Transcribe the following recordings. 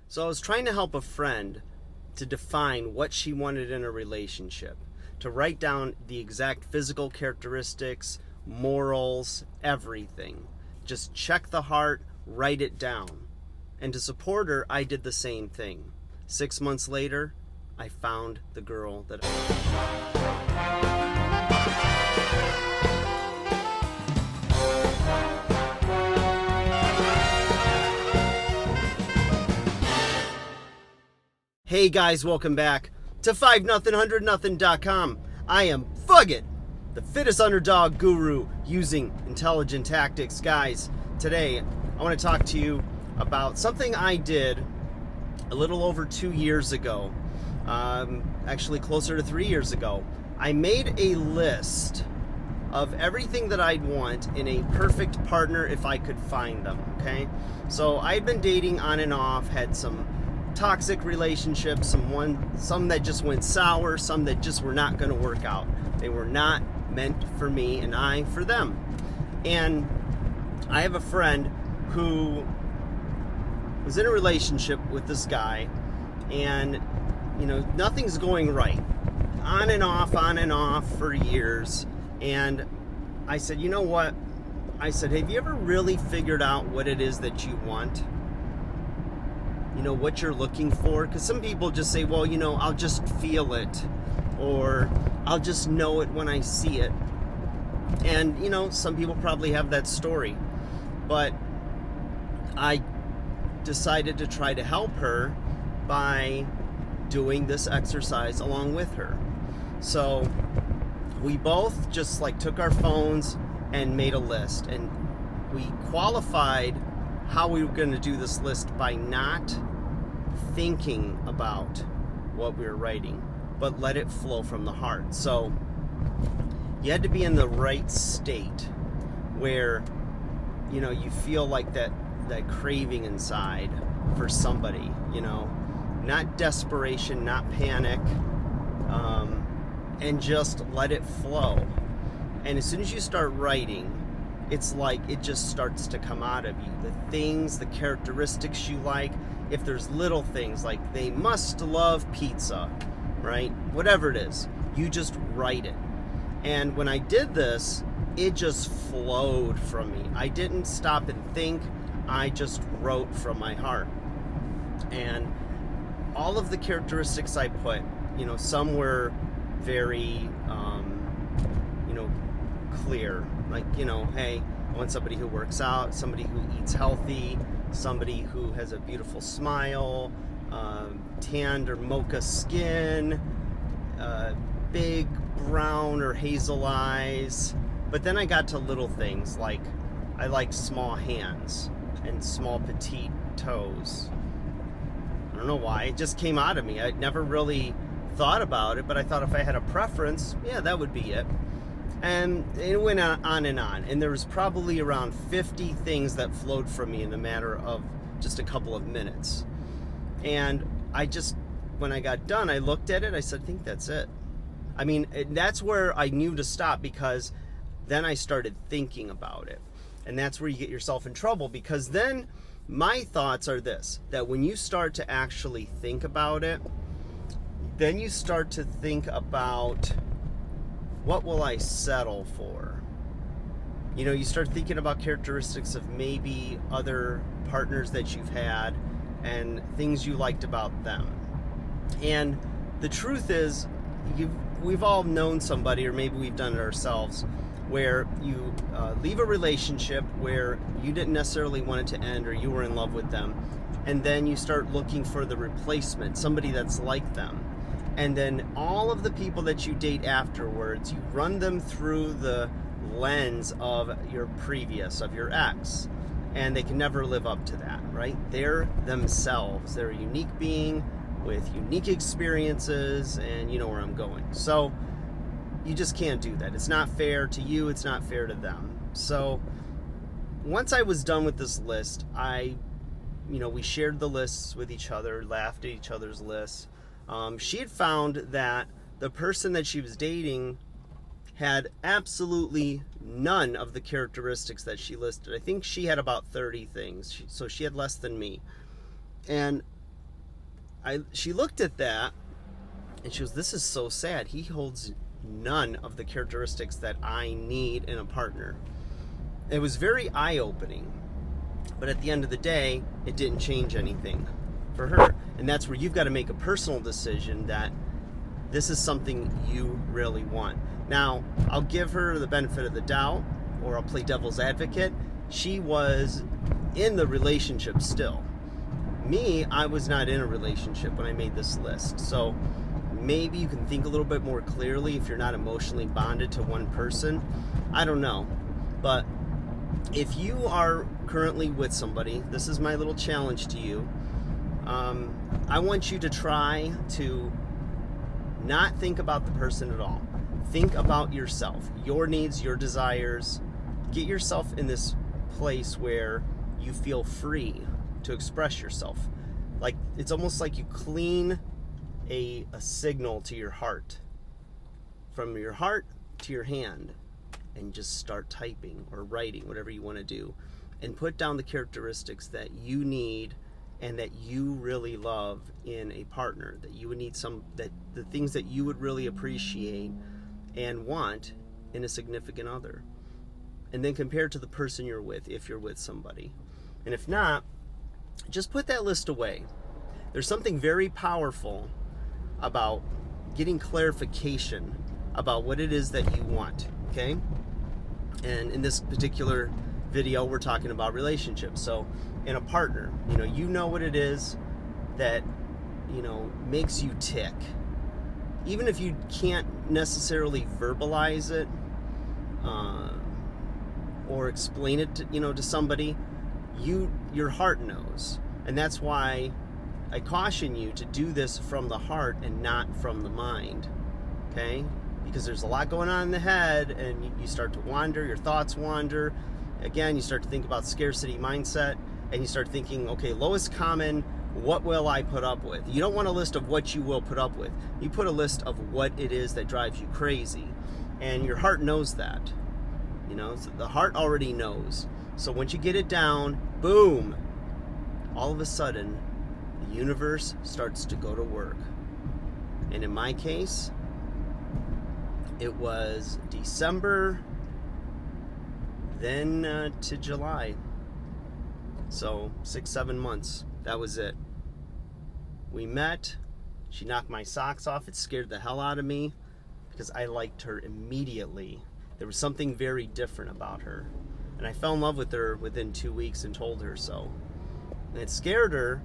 So I was trying to help a friend to define what she wanted in a relationship, to write down the exact physical characteristics, morals, everything. Just check the heart, write it down. And to support her, I did the same thing. 6 months later, I found the girl that Hey guys, welcome back to 5-0-100-0.com. I am Fugget, the fittest underdog guru using intelligent tactics. Guys, today I want to talk to you about something I did a little over 2 years ago. Actually closer to 3 years ago. I made a list of everything that I'd want in a perfect partner if I could find them, okay? So I'd been dating on and off, had some toxic relationships, some that just went sour, some that just were not going to work out. They were not meant for me and I for them. And I have a friend who was in a relationship with this guy, and nothing's going right, on and off for years. And I said, you know what? I said, have you ever really figured out what it is that you want? What you're looking for? Because some people just say, well, I'll just feel it, or I'll just know it when I see it. And, some people probably have that story. But I decided to try to help her by doing this exercise along with her. So we both just took our phones and made a list, and we qualified how we were going to do this list by not thinking about what we were writing, but let it flow from the heart. So you had to be in the right state where you feel like that craving inside for somebody, not desperation, not panic, and just let it flow. And as soon as you start writing, it's like it just starts to come out of you. The things, the characteristics you like. If there's little things like they must love pizza, right? Whatever it is, you just write it. And when I did this, it just flowed from me. I didn't stop and think. I just wrote from my heart. And all of the characteristics I put, some were very, clear. Hey, I want somebody who works out, somebody who eats healthy, somebody who has a beautiful smile, tanned or mocha skin, big brown or hazel eyes. But then I got to little things like I like small hands and small petite toes. I don't know why, it just came out of me. I never really thought about it, but I thought if I had a preference, yeah, that would be it. And it went on, and there was probably around 50 things that flowed from me in the matter of just a couple of minutes. And when I got done, I looked at it, I said, I think that's it. I mean, that's where I knew to stop, because then I started thinking about it. And that's where you get yourself in trouble, because then my thoughts are this, that when you start to actually think about it, then you start to think about, what will I settle for? You start thinking about characteristics of maybe other partners that you've had and things you liked about them. And the truth is, we've all known somebody, or maybe we've done it ourselves, where you leave a relationship where you didn't necessarily want it to end, or you were in love with them, and then you start looking for the replacement, somebody that's like them. And then all of the people that you date afterwards, you run them through the lens of your previous, of your ex. And they can never live up to that, right? They're themselves. They're a unique being with unique experiences, and you know where I'm going. So you just can't do that. It's not fair to you. It's not fair to them. So once I was done with this list, we shared the lists with each other, laughed at each other's lists. She had found that the person that she was dating had absolutely none of the characteristics that she listed. I think she had about 30 things, so she had less than me. And she looked at that and she goes, this is so sad. He holds none of the characteristics that I need in a partner. It was very eye-opening, but at the end of the day, it didn't change anything for her. And that's where you've got to make a personal decision that this is something you really want. Now, I'll give her the benefit of the doubt, or I'll play devil's advocate. She was in the relationship still. Me, I was not in a relationship when I made this list. So maybe you can think a little bit more clearly if you're not emotionally bonded to one person. I don't know. But if you are currently with somebody, this is my little challenge to you. I want you to try to not think about the person at all. Think about yourself, your needs, your desires. Get yourself in this place where you feel free to express yourself. Like, it's almost like you clean a signal to your heart, from your heart to your hand, and just start typing or writing, whatever you want to do, and put down the characteristics that you need and that you really love in a partner, that you would need that the things that you would really appreciate and want in a significant other. And then compare to the person you're with, if you're with somebody. And if not, just put that list away. There's something very powerful about getting clarification about what it is that you want, okay? And in this particular video, we're talking about relationships. So in a partner, you know what it is that, makes you tick. Even if you can't necessarily verbalize it or explain it to somebody, your heart knows. And that's why I caution you to do this from the heart and not from the mind, okay? Because there's a lot going on in the head, and you start to wander, your thoughts wander. Again, you start to think about scarcity mindset, and you start thinking, okay, lowest common, what will I put up with? You don't want a list of what you will put up with. You put a list of what it is that drives you crazy. And your heart knows that. So the heart already knows. So once you get it down, boom, all of a sudden, the universe starts to go to work. And in my case, it was December, then to July. So 6-7 months. That was it. We met. She knocked my socks off. It scared the hell out of me because I liked her immediately. There was something very different about her. And I fell in love with her within 2 weeks and told her so. And it scared her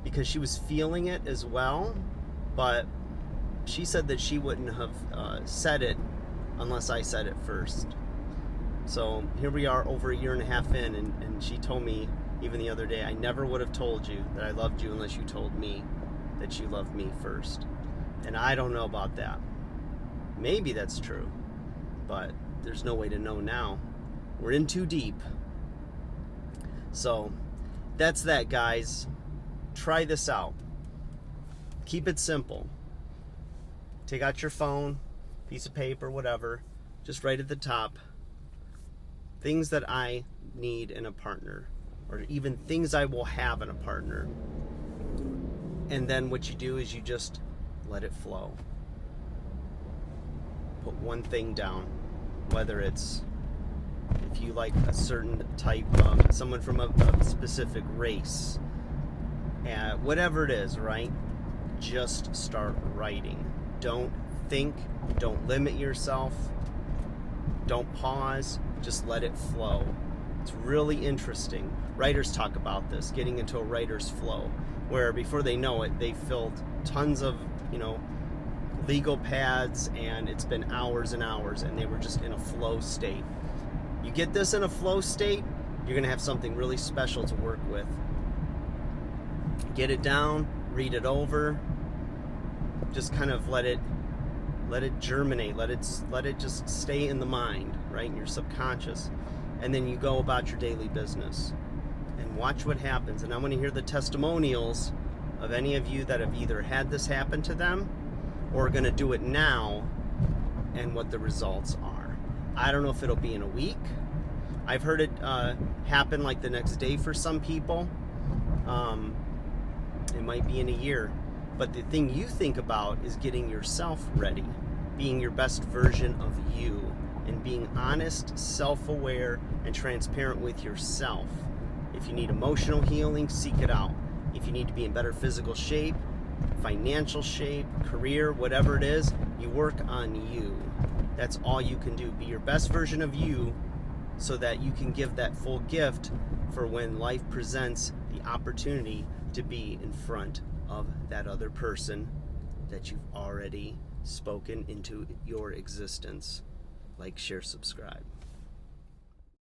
because she was feeling it as well. But she said that she wouldn't have said it unless I said it first. So here we are over 1.5 years in, and she told me even the other day, I never would have told you that I loved you unless you told me that you loved me first. And I don't know about that. Maybe that's true, but there's no way to know now. We're in too deep. So that's that, guys. Try this out. Keep it simple. Take out your phone, piece of paper, whatever. Just write at the top things that I need in a partner, or even things I will have in a partner. And then what you do is you just let it flow. Put one thing down, whether it's if you like a certain type of someone from a specific race, whatever it is, right? Just start writing. Don't think, don't limit yourself, don't pause, just let it flow. It's really interesting. Writers talk about this, getting into a writer's flow, where before they know it, they've filled tons of, legal pads, and it's been hours and hours, and they were just in a flow state. You get this in a flow state, you're going to have something really special to work with. Get it down, read it over, just kind of let it germinate, let it just stay in the mind, right, in your subconscious. And then you go about your daily business and watch what happens. And I want to hear the testimonials of any of you that have either had this happen to them or are going to do it now, and what the results are. I don't know if it'll be in a week. I've heard it happen like the next day for some people. It might be in a year. But the thing you think about is getting yourself ready, being your best version of you, and being honest, self-aware, and transparent with yourself. If you need emotional healing, seek it out. If you need to be in better physical shape, financial shape, career, whatever it is, you work on you. That's all you can do. Be your best version of you so that you can give that full gift for when life presents the opportunity to be in front of that other person that you've already spoken into your existence. Like, share, subscribe.